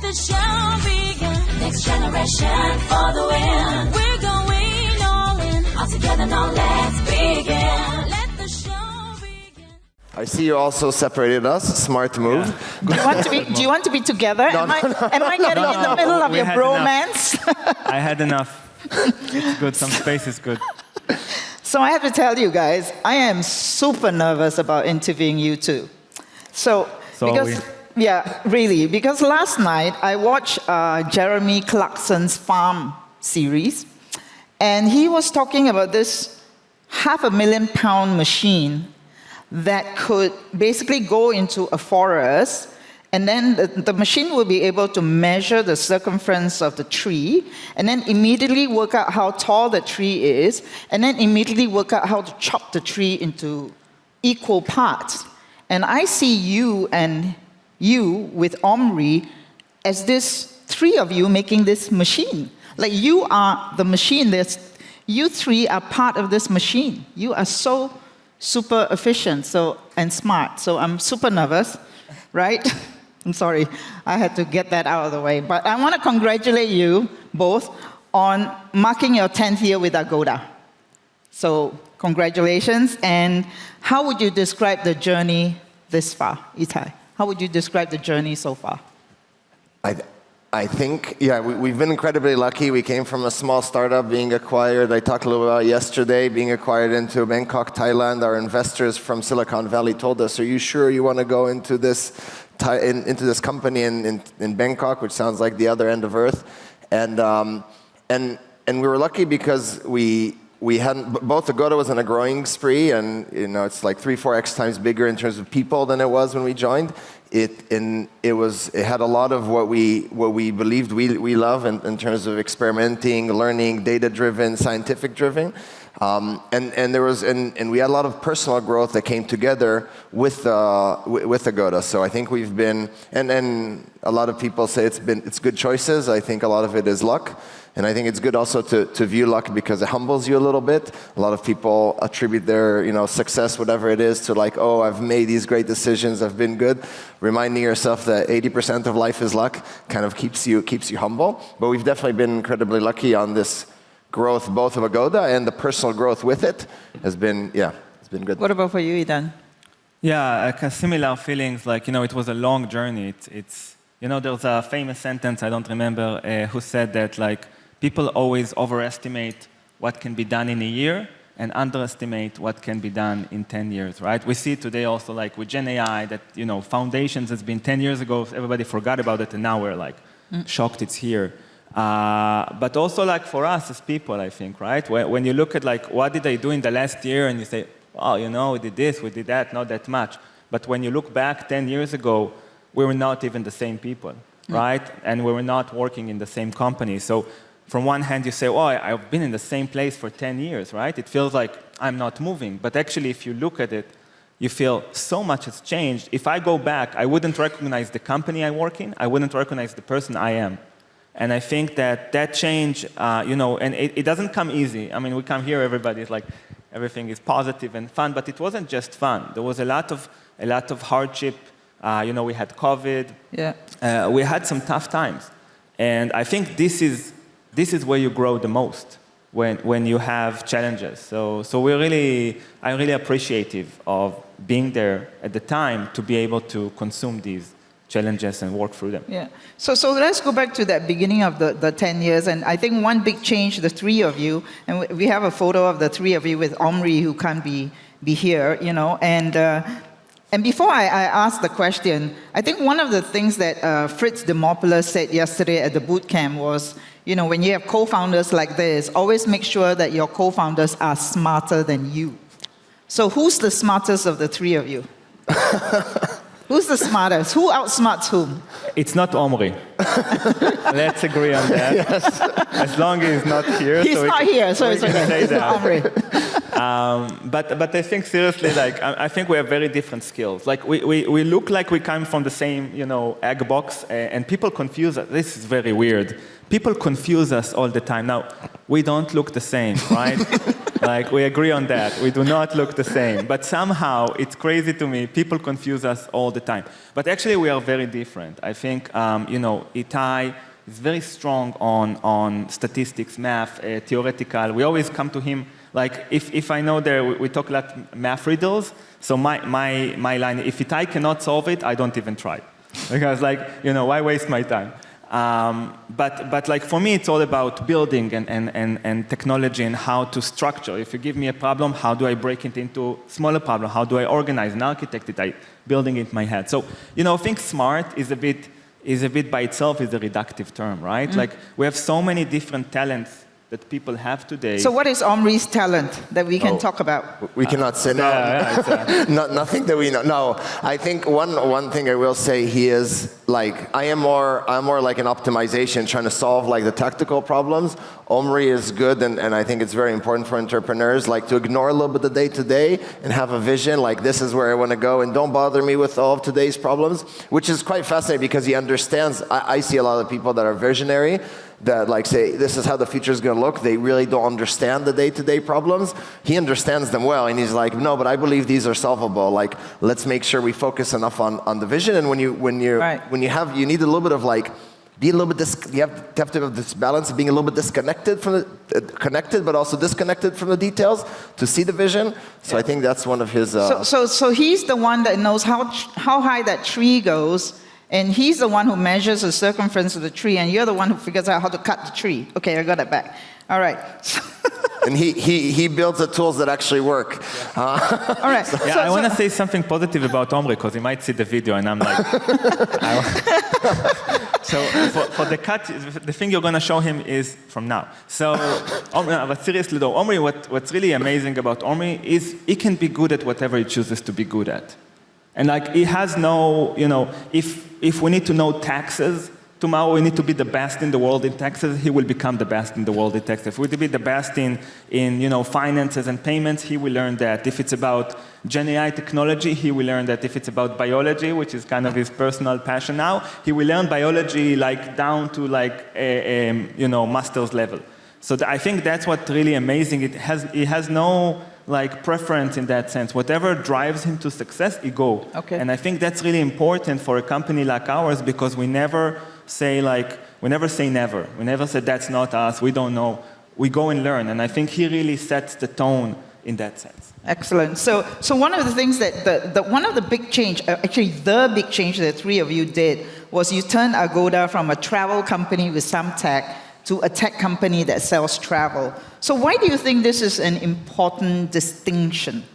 the show begin. Next generation for the win. We're going all in. All together now, let's begin. Let the show begin. I see you also separated us. Smart move. Yeah. Do you want to be together? No, am I getting in the middle of your bromance? I had enough. It's good. Some space is good. So I have to tell you guys, I am super nervous about interviewing you two. Because last night I watched Jeremy Clarkson's Farm series, and he was talking about this £500,000 machine that could basically go into a forest, and then the machine will be able to measure the circumference of the tree, and then immediately work out how tall the tree is, and then immediately work out how to chop the tree into equal parts. And I see you and you with Omri as this three of you making this machine. Like you are the machine. You three are part of this machine. You are so super efficient and smart. So I'm super nervous, right? I'm sorry, I had to get that out of the way. But I want to congratulate you both on marking your 10th year with Agoda. So congratulations. And how would you describe the journey this far, Ittai? How would you describe the journey so far? I think, we've been incredibly lucky. We came from a small startup being acquired. I talked a little about yesterday, being acquired into Bangkok, Thailand. Our investors from Silicon Valley told us, are you sure you want to go into this company in Bangkok, which sounds like the other end of Earth? And we were lucky because we hadn't, both Agoda was on a growing spree, and it's like 3-4x times bigger in terms of people than it was when we joined. It had a lot of what we believed we love in terms of experimenting, learning, data-driven, scientific-driven. And we had a lot of personal growth that came together with Agoda. So I think we've been, and a lot of people say it's good choices. I think a lot of it is luck. And I think it's good also to view luck because it humbles you a little bit. A lot of people attribute their success, whatever it is, to like, oh, I've made these great decisions, I've been good. Reminding yourself that 80% of life is luck kind of keeps you humble. But we've definitely been incredibly lucky on this growth, both of Agoda and the personal growth with it has been, it's been good. What about for you, Idan? Yeah, similar feelings. Like, it was a long journey. There's a famous sentence, I don't remember who said that, like, people always overestimate what can be done in a year and underestimate what can be done in 10 years, right? We see today also, like, with Gen AI, that, foundations has been 10 years ago, everybody forgot about it, and now we're, like, shocked it's here. But also, like, for us as people, I think, right? When you look at, like, what did I do in the last year, and you say, oh, we did this, we did that, not that much. But when you look back 10 years ago, we were not even the same people, right? And we were not working in the same company. So from one hand, you say, I've been in the same place for 10 years, right? It feels like I'm not moving. But actually, if you look at it, you feel so much has changed. If I go back, I wouldn't recognize the company I work in. I wouldn't recognize the person I am. And I think that change, and it doesn't come easy. I mean, we come here, everybody's like, everything is positive and fun, but it wasn't just fun. There was a lot of hardship. We had COVID. Yeah. We had some tough times. And I think this is where you grow the most, when you have challenges. So I'm really appreciative of being there at the time to be able to consume these challenges and work through them. Yeah. So let's go back to that beginning of the 10 years. And I think one big change, the three of you, and we have a photo of the three of you with Omri, who can't be here, and before I ask the question, I think one of the things that Fritz Demopoulos said yesterday at the boot camp was, when you have co-founders like this, always make sure that your co-founders are smarter than you. So who's the smartest of the three of you? Who's the smartest? Who outsmarts whom? It's not Omri. Let's agree on that. Yes. As long as he's not here. He's not here, so it's okay. It's not Omri. But I think seriously, like, I think we have very different skills. Like, we look like we come from the same, egg box, and people confuse us. This is very weird. People confuse us all the time. Now, we don't look the same, right? Like, we agree on that. We do not look the same. But somehow, it's crazy to me. People confuse us all the time. But actually, we are very different. I think, Ittai is very strong on statistics, math, theoretical. We always come to him, like, if I know we talk a lot math riddles, so my line, if Ittai cannot solve it, I don't even try. Because, like, why waste my time? But like, for me, it's all about building and technology and how to structure. If you give me a problem, how do I break it into smaller problems? How do I organize and architect it? I building it in my head. So, I think smart is a bit by itself is a reductive term, right? Like, we have so many different talents that people have today. So what is Omri's talent that we can talk about? We cannot say no. Nothing that we know. No, I think one thing I will say, he is like, I'm more like an optimization, trying to solve like the tactical problems. Omri is good, and I think it's very important for entrepreneurs, like, to ignore a little bit the day-to-day and have a vision, like, this is where I want to go, and don't bother me with all of today's problems, which is quite fascinating because he understands. I see a lot of people that are visionary, that like say, this is how the future is going to look. They really don't understand the day-to-day problems. He understands them well, and he's like, no, but I believe these are solvable. Like, let's make sure we focus enough on the vision. And when you need a little bit of like, be a little bit, you have to have this balance of being a little bit disconnected from the, connected, but also disconnected from the details to see the vision. So I think that's one of his. So he's the one that knows how high that tree goes. And he's the one who measures the circumference of the tree, and you're the one who figures out how to cut the tree. Okay, I got it back. All right. And he builds the tools that actually work. All right. I want to say something positive about Omri, because he might see the video, and I'm like... So for the cut, the thing you're going to show him is from now. So, but seriously though, Omri, what's really amazing about Omri is he can be good at whatever he chooses to be good at. And like, he has no, if we need to know taxes, tomorrow we need to be the best in the world in taxes, he will become the best in the world in taxes. If we need to be the best in finances and payments, he will learn that. If it's about Gen AI technology, he will learn that. If it's about biology, which is kind of his personal passion now, he will learn biology like down to like master's level. So I think that's what's really amazing. He has no like preference in that sense. Whatever drives him to success, he go. Okay. And I think that's really important for a company like ours, because we never say never. We never say that's not us, we don't know. We go and learn. And I think he really sets the tone in that sense. Excellent. So one of the things that one of the big change, actually the big change that three of you did, was you turned Agoda from a travel company with some tech to a tech company that sells travel. So why do you think this is an important distinction?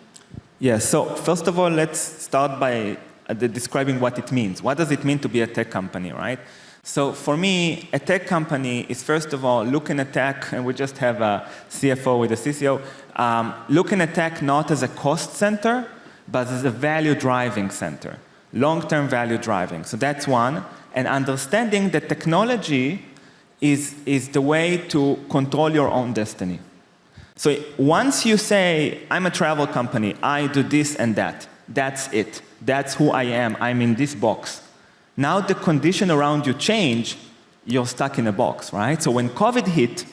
Yeah, so first of all, let's start by describing what it means. What does it mean to be a tech company, right? So for me, a tech company is, first of all, looking at tech, and we just have a CFO with a CCO, looking at tech not as a cost center, but as a value-driving center, long-term value driving. So that's one. And understanding that technology is the way to control your own destiny. So once you say, I'm a travel company, I do this and that, that's it. That's who I am. I'm in this box. Now the condition around you change, you're stuck in a box, right? So when COVID hit,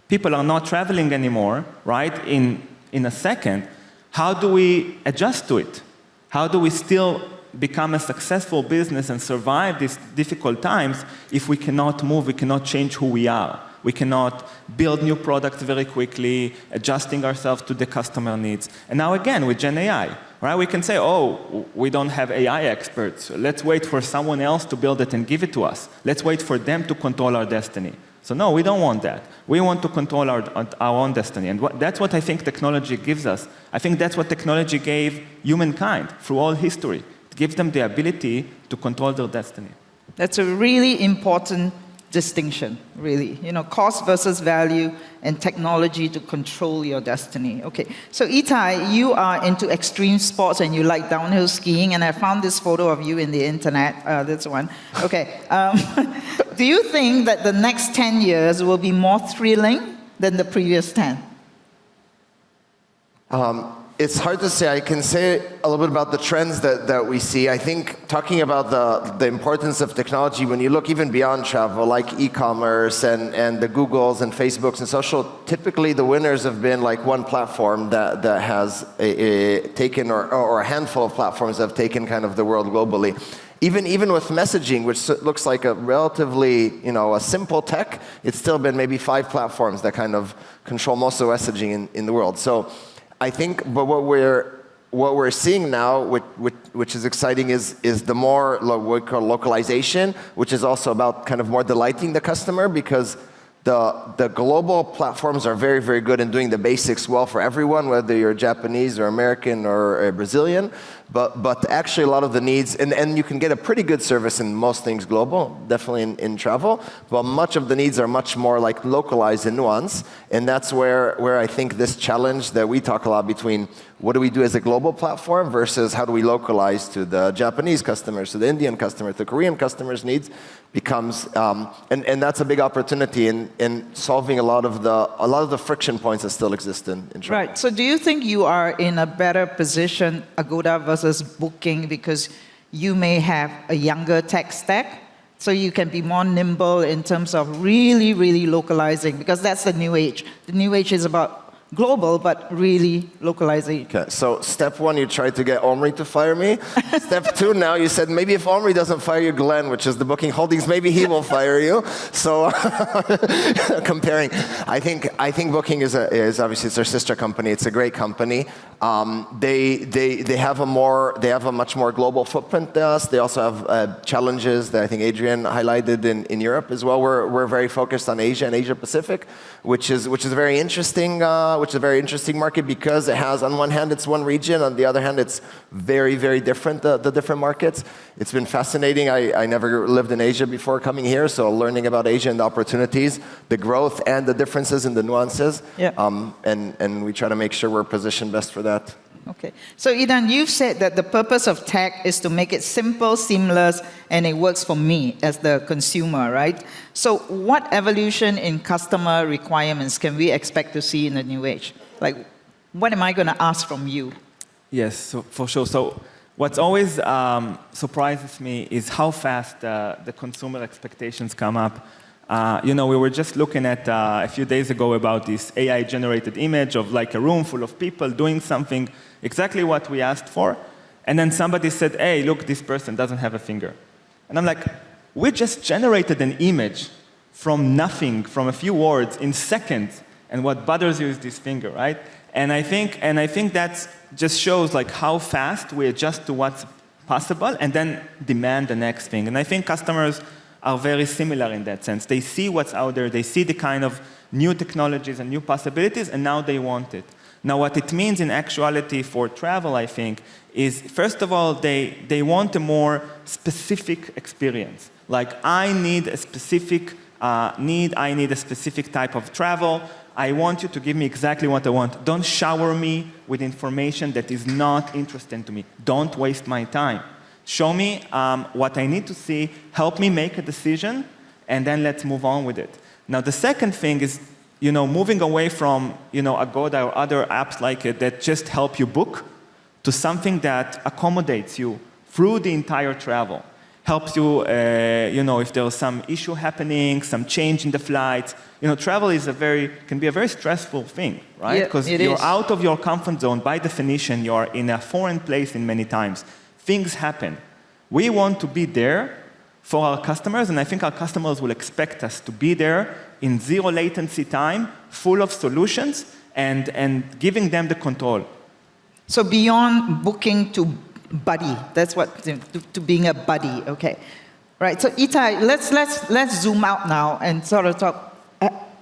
people are not traveling anymore, right? In a second, how do we adjust to it? How do we still become a successful business and survive these difficult times if we cannot move, we cannot change who we are? We cannot build new products very quickly, adjusting ourselves to the customer needs. And now again, with Gen AI, right? We can say, oh, we don't have AI experts. Let's wait for someone else to build it and give it to us. Let's wait for them to control our destiny. So no, we don't want that. We want to control our own destiny. And that's what I think technology gives us. I think that's what technology gave humankind through all history. It gives them the ability to control their destiny. That's a really important distinction, really. Cost versus value and technology to control your destiny. Okay, so Ittai, you are into extreme sports and you like downhill skiing, and I found this photo of you in the internet. That's one. Okay. Do you think that the next 10 years will be more thrilling than the previous 10? It's hard to say. I can say a little bit about the trends that we see. I think talking about the importance of technology, when you look even beyond travel, like e-commerce and the Googles and Facebooks and social, typically the winners have been like one platform that has taken, or a handful of platforms that have taken kind of the world globally. Even with messaging, which looks like a relatively, a simple tech, it's still been maybe 5 platforms that kind of control most of the messaging in the world. So I think, but what we're seeing now, which is exciting, is the more what we call localization, which is also about kind of more delighting the customer, because the global platforms are very, very good in doing the basics well for everyone, whether you're Japanese or American or Brazilian. But actually a lot of the needs, and you can get a pretty good service in most things global, definitely in travel, but much of the needs are much more like localized and nuanced. And that's where I think this challenge that we talk a lot between what do we do as a global platform versus how do we localize to the Japanese customers, to the Indian customer, to the Korean customers' needs becomes, and that's a big opportunity in solving a lot of the friction points that still exist in travel. Right. So do you think you are in a better position, Agoda versus Booking, because you may have a younger tech stack, so you can be more nimble in terms of really, really localizing, because that's the new age. The new age is about global, but really localizing. Okay, so step 1, you tried to get Omri to fire me. Step 2, now you said maybe if Omri doesn't fire you, Glenn, which is the Booking Holdings, maybe he will fire you. So comparing, I think Booking is obviously it's their sister company. It's a great company. They have a much more global footprint than us. They also have challenges that I think Adrian highlighted in Europe as well. We're very focused on Asia and Asia Pacific, which is very interesting. Which is a very interesting market because it has, on one hand, it's one region, on the other hand, it's very, very different, the different markets. It's been fascinating. I never lived in Asia before coming here, so learning about Asia and the opportunities, the growth and the differences and the nuances. Yeah. And we try to make sure we're positioned best for that. Okay. So Idan, you've said that the purpose of tech is to make it simple, seamless, and it works for me as the consumer, right? So what evolution in customer requirements can we expect to see in the new age? Like, what am I going to ask from you? Yes, so for sure. So what's always surprises me is how fast the consumer expectations come up. We were just looking at a few days ago about this AI-generated image of like a room full of people doing something exactly what we asked for. And then somebody said, hey, look, this person doesn't have a finger. And I'm like, we just generated an image from nothing, from a few words in seconds. And what bothers you is this finger, right? And I think that just shows like how fast we adjust to what's possible and then demand the next thing. And I think customers are very similar in that sense. They see what's out there, they see the kind of new technologies and new possibilities, and now they want it. Now, what it means in actuality for travel, I think, is first of all, they want a more specific experience. Like, I need a specific I need a specific type of travel. I want you to give me exactly what I want. Don't shower me with information that is not interesting to me. Don't waste my time. Show me what I need to see, help me make a decision, and then let's move on with it. Now, the second thing is, moving away from, Agoda or other apps like it that just help you book to something that accommodates you through the entire travel. Helps you, if there's some issue happening, some change in the flight. Travel is can be a very stressful thing, right? Because you're out of your comfort zone. By definition, you're in a foreign place in many times. Things happen. We want to be there for our customers, and I think our customers will expect us to be there in zero latency time, full of solutions, and giving them the control. So beyond booking to buddy, that's what, to being a buddy, okay. Right, so Ittai, let's zoom out now and sort of talk,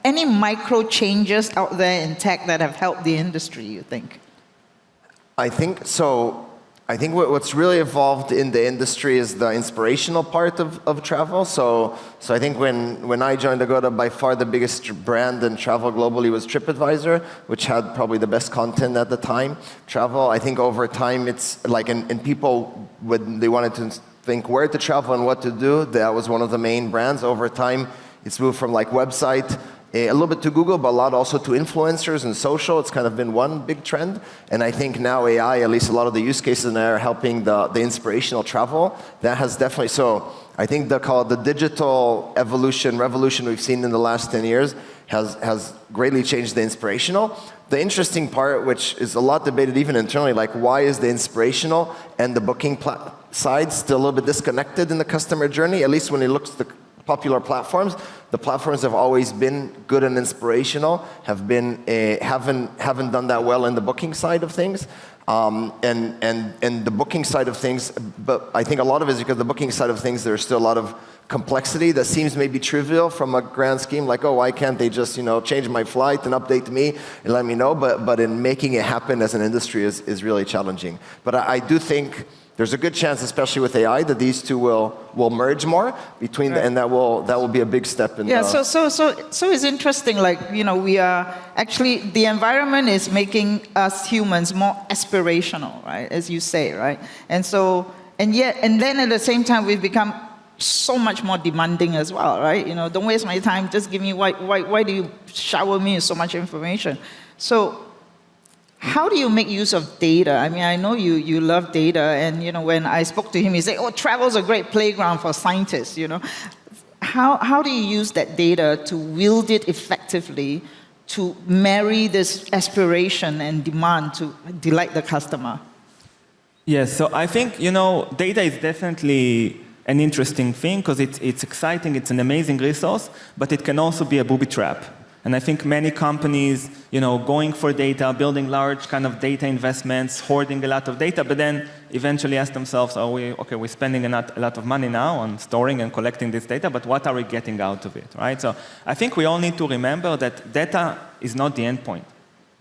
any micro changes out there in tech that have helped the industry, you think? I think so. I think what's really evolved in the industry is the inspirational part of travel. So I think when I joined Agoda, by far the biggest brand in travel globally was TripAdvisor, which had probably the best content at the time. Travel, I think over time, it's like, and people, when they wanted to think where to travel and what to do, that was one of the main brands. Over time, it's moved from like website a little bit to Google, but a lot also to influencers and social. It's kind of been one big trend. And I think now AI, at least a lot of the use cases now are helping the inspirational travel. That has definitely, so I think the digital revolution we've seen in the last 10 years has greatly changed the inspirational. The interesting part, which is a lot debated even internally, like why is the inspirational and the booking side still a little bit disconnected in the customer journey, at least when it looks at the popular platforms. The platforms have always been good and inspirational, haven't done that well in the booking side of things. And the booking side of things, but I think a lot of it is because the booking side of things, there's still a lot of complexity that seems maybe trivial from a grand scheme, like, oh, why can't they just, change my flight and update me and let me know? But in making it happen as an industry is really challenging. But I do think there's a good chance, especially with AI, that these two will merge more between, and that will be a big step in. Yeah. So it's interesting. Like, we are actually, the environment is making us humans more aspirational, right? As you say, right? And then at the same time, we've become so much more demanding as well, right? Don't waste my time. Just give me why do you shower me with so much information? So how do you make use of data? I mean, I know you love data, and when I spoke to him, he said, "Oh, travel's a great playground for scientists." How do you use that data to wield it effectively to marry this aspiration and demand to delight the customer? Yes, so I think data is definitely an interesting thing because it's exciting, it's an amazing resource, but it can also be a booby trap. And I think many companies, going for data, building large kind of data investments, hoarding a lot of data, but then eventually ask themselves, we're spending a lot of money now on storing and collecting this data, but what are we getting out of it, right? So I think we all need to remember that data is not the end point.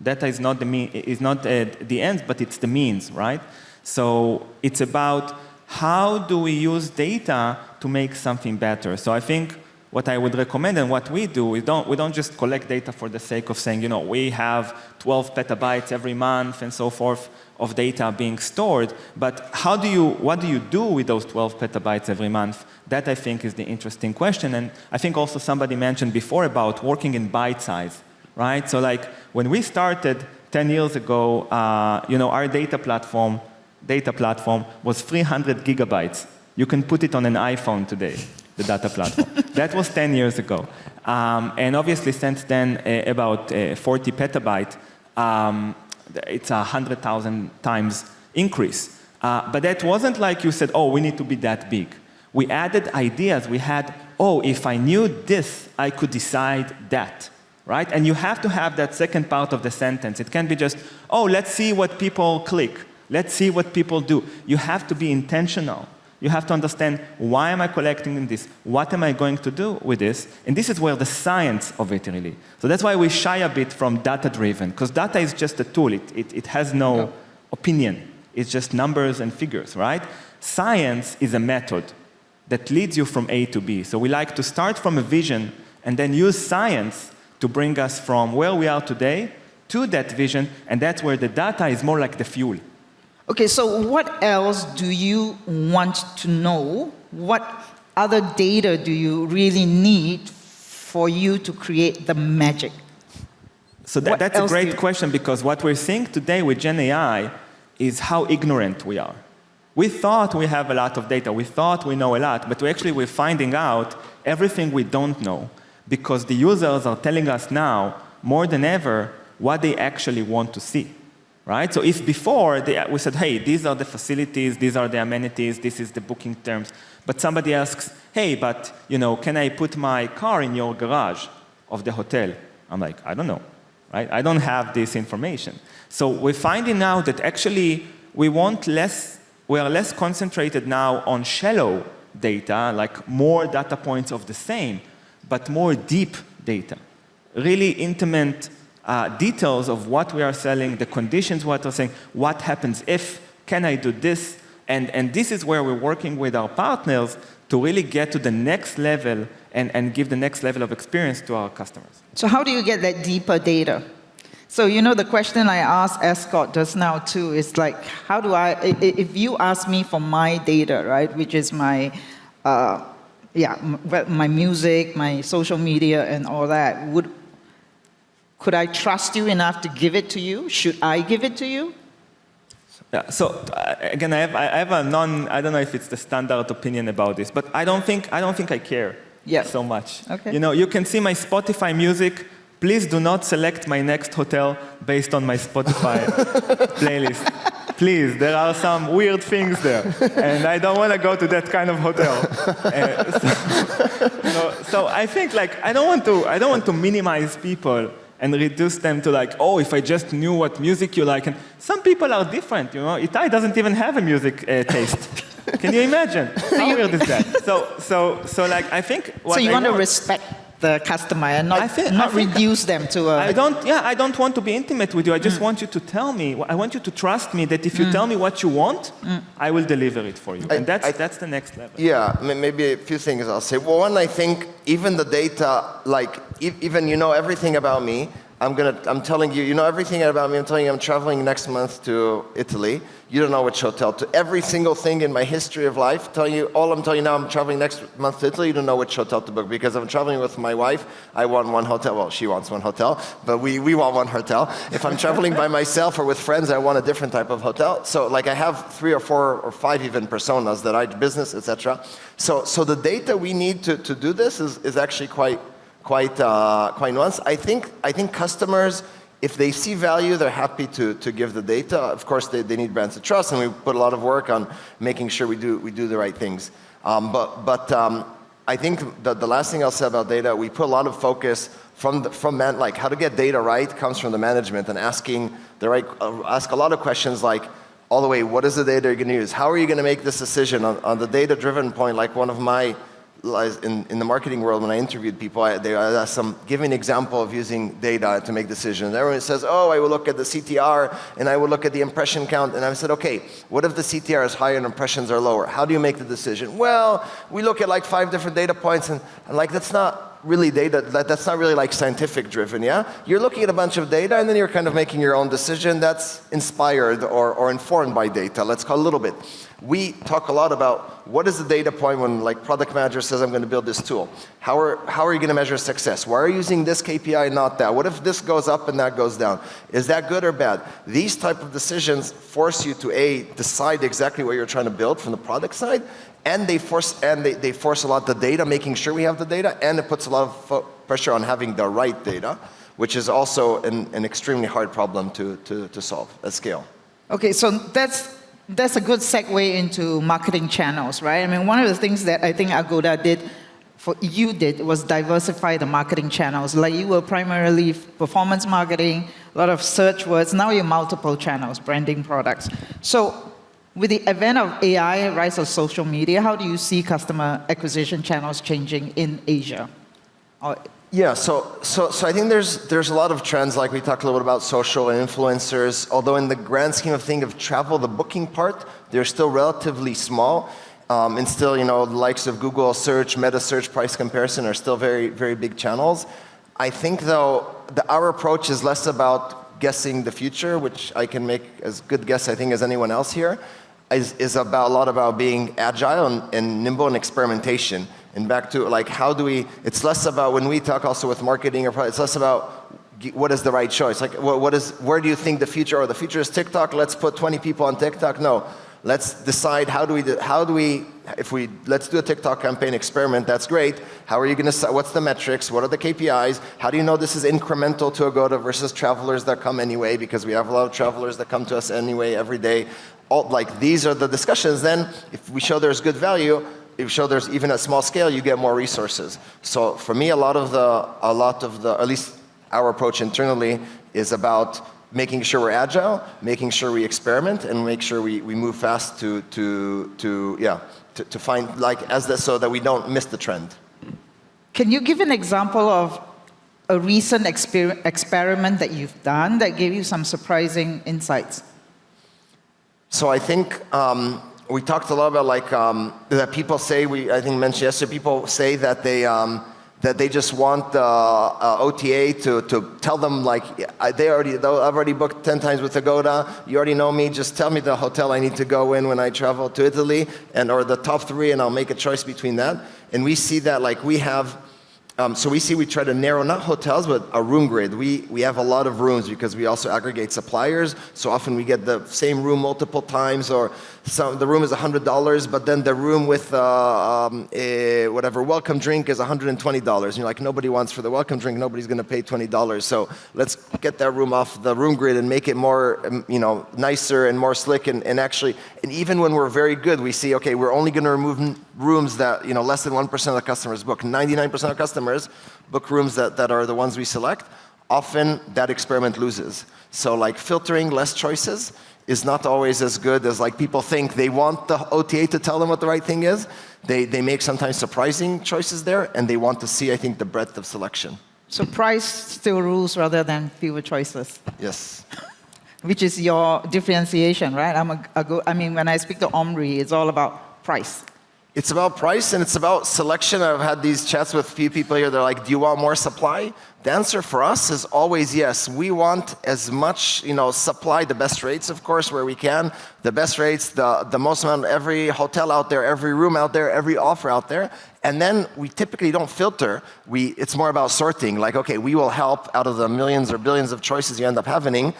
Data is not the end, but it's the means, right? So it's about how do we use data to make something better. So I think what I would recommend and what we do, we don't just collect data for the sake of saying, we have 12 petabytes every month and so forth of data being stored, but what do you do with those 12 petabytes every month? That I think is the interesting question. And I think also somebody mentioned before about working in bite size, right? So like when we started 10 years ago, our data platform was 300 gigabytes. You can put it on an iPhone today, the data platform. That was 10 years ago. And obviously since then, about 40 petabyte, it's 100,000 times increase. But that wasn't like you said, we need to be that big. We added ideas. We had, if I knew this, I could decide that, right? And you have to have that second part of the sentence. It can't be just, let's see what people click. Let's see what people do. You have to be intentional. You have to understand, why am I collecting this? What am I going to do with this? And this is where the science of it really. So that's why we shy a bit from data-driven, because data is just a tool. It has no opinion. It's just numbers and figures, right? Science is a method that leads you from A to B. So we like to start from a vision and then use science to bring us from where we are today to that vision, and that's where the data is more like the fuel. Okay, so what else do you want to know? What other data do you really need for you to create the magic? So that's a great question, because what we're seeing today with Gen AI is how ignorant we are. We thought we have a lot of data. We thought we know a lot, but we're finding out everything we don't know, because the users are telling us now, more than ever, what they actually want to see. Right? So if before we said, hey, these are the facilities, these are the amenities, this is the booking terms, but somebody asks, hey, but can I put my car in your garage of the hotel? I'm like, I don't know, right? I don't have this information. So we're finding now that actually we are less concentrated now on shallow data, like more data points of the same, but more deep data, really intimate details of what we are selling, the conditions what we're selling, what happens if, can I do this? And this is where we're working with our partners to really get to the next level and give the next level of experience to our customers. So how do you get that deeper data? So the question I asked Escort just now too is like, how do if you ask me for my data, right, which is my my music, my social media and all that, Could I trust you enough to give it to you? Should I give it to you? Yeah. So again, I have a I don't know if it's the standard opinion about this, but I don't think I care so much. Okay. You know, you can see my Spotify music. Please do not select my next hotel based on my Spotify playlist. Please, there are some weird things there, and I don't want to go to that kind of hotel. So I think like I don't want to minimize people and reduce them to like, oh, if I just knew what music you like. And some people are different, you know. Ittai doesn't even have a music taste. Can you imagine? How weird is that? So like I think. So you want to respect the customer and not reduce them to a... I don't want to be intimate with you. I just want you to tell me. I want you to trust me that if you tell me what you want, I will deliver it for you. And that's the next level. Yeah, maybe a few things I'll say. Well, one, I think even the data, like even you know everything about me. I'm telling you, you know everything about me. I'm telling you I'm traveling next month to Italy. You don't know which hotel. To every single thing in my history of life, I'm telling you now I'm traveling next month to Italy. You don't know which hotel to book because I'm traveling with my wife. I want one hotel. Well, she wants one hotel, but we want one hotel. If I'm traveling by myself or with friends, I want a different type of hotel. So like I have 3 or 4 or 5 even personas that I business, etc. So the data we need to do this is actually quite nuanced. I think customers, if they see value, they're happy to give the data. Of course, they need brands to trust, and we put a lot of work on making sure we do the right things. But I think the last thing I'll say about data, we put a lot of focus like how to get data right comes from the management and ask a lot of questions like all the way, what is the data you're going to use? How are you going to make this decision on the data-driven point? Like one of my in the marketing world, when I interviewed people, I asked them, give me an example of using data to make decisions. Everyone says, oh, I will look at the CTR, and I will look at the impression count. And I said, okay, what if the CTR is higher and impressions are lower? How do you make the decision? Well, we look at like 5 different data points, and like that's not really data, that's not really like scientific driven, yeah? You're looking at a bunch of data, and then you're kind of making your own decision that's inspired or informed by data. Let's call it a little bit. We talk a lot about what is the data point when like product manager says I'm going to build this tool. How are you going to measure success? Why are you using this KPI and not that? What if this goes up and that goes down? Is that good or bad? These type of decisions force you to decide exactly what you're trying to build from the product side, and they force a lot the data, making sure we have the data, and it puts a lot of pressure on having the right data, which is also an extremely hard problem to solve at scale. Okay, so that's a good segue into marketing channels, right? I mean, one of the things that I think Agoda did was diversify the marketing channels. Like you were primarily performance marketing, a lot of search words. Now you're multiple channels, branding products. So with the advent of AI, rise of social media, how do you see customer acquisition channels changing in Asia? Yeah, so I think there's a lot of trends, like we talked a little bit about social and influencers, although in the grand scheme of things of travel, the booking part, they're still relatively small. And still, you know, the likes of Google search, meta search, price comparison are still very, very big channels. I think, though, our approach is less about guessing the future, which I can make as good guess, I think, as anyone else here, is a lot about being agile and nimble and experimentation. And back to like it's less about when we talk also with marketing or product, it's less about what is the right choice. Like where do you think the future is TikTok, let's put 20 people on TikTok. No, let's decide let's do a TikTok campaign experiment, that's great. How are you going to, what's the metrics, what are the KPIs? How do you know this is incremental to Agoda versus travelers that come anyway, because we have a lot of travelers that come to us anyway every day. These are the discussions. Then if we show there's good value, if you show there's even at small scale, you get more resources. So for me, a lot of the, at least our approach internally is about making sure we're agile, making sure we experiment, and make sure we move fast to find so that we don't miss the trend. Can you give an example of a recent experiment that you've done that gave you some surprising insights? So I think we talked a lot about that people say, I think mentioned yesterday, people say that they just want the OTA to tell them I've already booked 10 times with Agoda, you already know me, just tell me the hotel I need to go in when I travel to Italy, or the top 3, and I'll make a choice between that. And we see that we have So we try to narrow, not hotels, but a room grid. We have a lot of rooms because we also aggregate suppliers. So often we get the same room multiple times, or the room is $100, but then the room with whatever welcome drink is $120. And you're like, nobody wants for the welcome drink, nobody's going to pay $20. So let's get that room off the room grid and make it more, nicer and more slick. And even when we're very good, we see, okay, we're only going to remove rooms that less than 1% of the customers book. 99% of customers book rooms that are the ones we select. Often that experiment loses. So like filtering less choices is not always as good as like people think. They want the OTA to tell them what the right thing is. They make sometimes surprising choices there, and they want to see, I think, the breadth of selection. So price still rules rather than fewer choices. Yes. Which is your differentiation, right? When I speak to Omri, it's all about price. It's about price and it's about selection. I've had these chats with a few people here. They're like, do you want more supply? The answer for us is always yes. We want as much, supply, the best rates, of course, where we can. The best rates, the most amount, every hotel out there, every room out there, every offer out there. And then we typically don't filter. It's more about sorting. Like, okay, we will help out of the millions or billions of choices you end up having.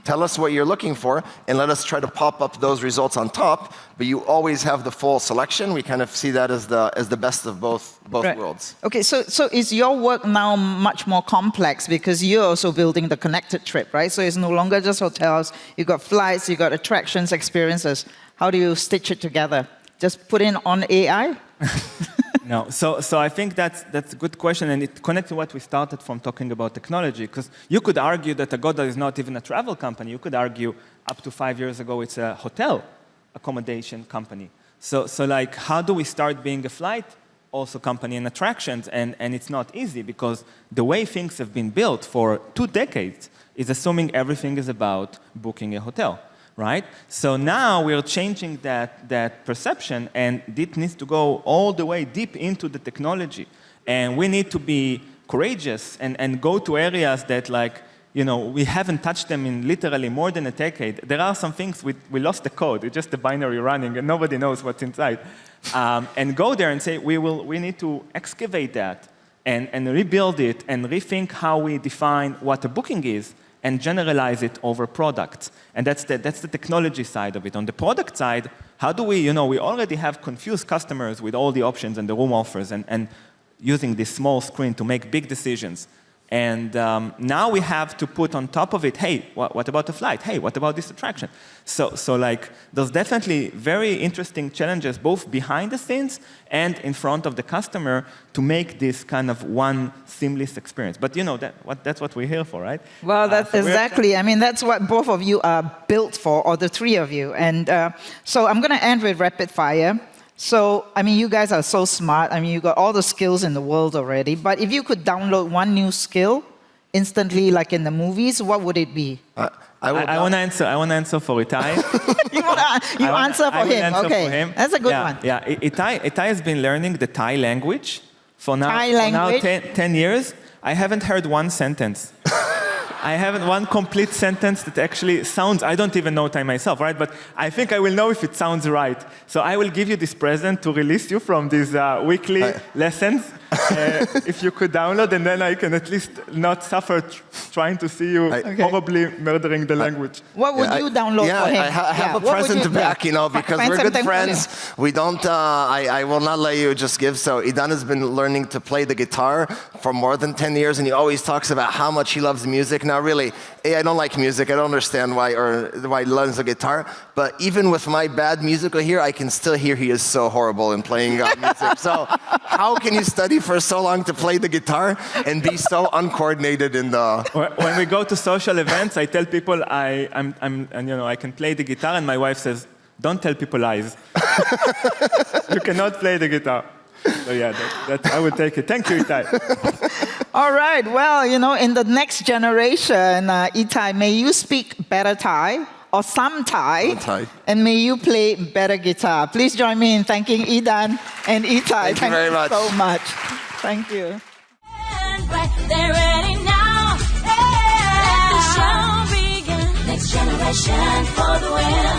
Tell us what you're looking for, and let us try to pop up those results on top. But you always have the full selection. We kind of see that as the best of both right. worlds. Okay, so is your work now much more complex because you're also building the connected trip, right? So it's no longer just hotels. You got flights, you got attractions, experiences. How do you stitch it together? Just put in on AI? No, so I think that's a good question, and it connects to what we started from talking about technology, because you could argue that Agoda is not even a travel company. You could argue up to 5 years ago it's a hotel accommodation company. So like, how do we start being a flight also company and attractions? And it's not easy, because the way things have been built for 2 decades is assuming everything is about booking a hotel. Right? So now we're changing that perception, and it needs to go all the way deep into the technology. And we need to be courageous and go to areas that, like, we haven't touched them in literally more than a decade. There are some things we lost the code. It's just the binary running, and nobody knows what's inside. And go there and say, we need to excavate that and rebuild it and rethink how we define what a booking is, and generalize it over products. And that's the technology side of it. On the product side, how do we already have confused customers with all the options and the room offers, and using this small screen to make big decisions. And now we have to put on top of it, hey, what about the flight? Hey, what about this attraction? So like, there's definitely very interesting challenges, both behind the scenes and in front of the customer, to make this kind of one seamless experience. But that's what we're here for, right? Well, that's exactly. That's what both of you are built for, or the three of you. And so I'm going to end with rapid fire. So, you guys are so smart. You got all the skills in the world already. But if you could download one new skill instantly, like in the movies, what would it be? I want to answer for Ittai. you answer for him. Okay, for him. That's a good one. Yeah, Ittai has been learning the Thai language for now, Thai language? For now 10 years. I haven't heard one sentence. I haven't one complete sentence that actually sounds, I don't even know Thai myself, right? But I think I will know if it sounds right. So I will give you this present to release you from these weekly lessons. If you could download, and then I can at least not suffer trying to see you probably murdering the language. What would you download for him? I have a present back, because we're good friends. We don't, I will not let you just give. So Idan has been learning to play the guitar for more than 10 years, and he always talks about how much he loves music. Now, really, I don't like music. I don't understand why he loves the guitar. But even with my bad musical ear, I can still hear he is so horrible in playing music. So how can you study for so long to play the guitar and be so uncoordinated in the... When we go to social events, I tell people I can play the guitar, and my wife says, don't tell people lies. You cannot play the guitar. So yeah, I would take it. Thank you, Ittai. All right. Well, in the next generation, Ittai, may you speak better Thai or some Thai, and may you play better guitar. Please join me in thanking Idan and Ittai. Thank you very much. So much. Thank you. They're ready now. Let the show begin. Next generation for the win.